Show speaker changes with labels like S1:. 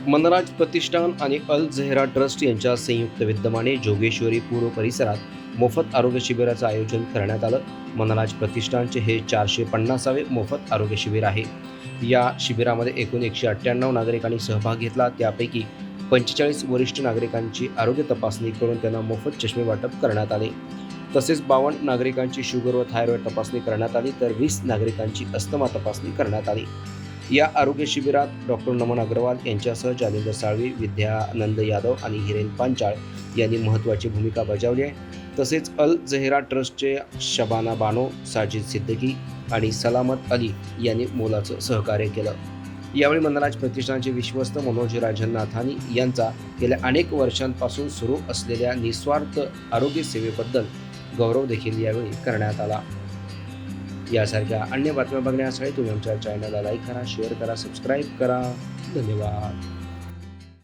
S1: मनराज प्रतिष्ठान आणि अल झेहरा ट्रस्ट यांच्या संयुक्त विद्यमाने जोगेश्वरी पूर्व परिसरात मोफत आरोग्य शिबिराचं आयोजन करण्यात आलं. मनराज प्रतिष्ठानचे हे 450वे मोफत आरोग्य शिबिर आहे. या शिबिरामध्ये एकूण 198 नागरिकांनी सहभाग घेतला. त्यापैकी 45 वरिष्ठ नागरिकांची आरोग्य तपासणी करून त्यांना मोफत चष्मे वाटप करण्यात आले. तसेच 52 नागरिकांची शुगर व थायरॉईड तपासणी करण्यात आली, तर 20 नागरिकांची अस्थमा तपासणी करण्यात आली. या आरोग्य शिबिरात डॉक्टर नमन अग्रवाल यांच्यासह जालिंदर साळवी, विद्यानंद यादव आणि हिरेन पांचाळ यांनी महत्त्वाची भूमिका बजावली आहे. तसेच अल झहेरा ट्रस्टचे शबाना बानो, साजिद सिद्दीकी आणि सलामत अली यांनी मोलाचं सहकार्य केलं. यावेळी मनराज प्रतिष्ठानचे विश्वस्त मनोज राजन नाथानी यांचा गेल्या अनेक वर्षांपासून सुरू असलेल्या निस्वार्थ आरोग्य सेवेबद्दल गौरव देखील यावेळी करण्यात आला. यासारख्या अन्य बातम्या बघण्यासाठी तुम्ही आमच्या चॅनलला लाईक करा, शेअर करा, सबस्क्राईब करा. धन्यवाद.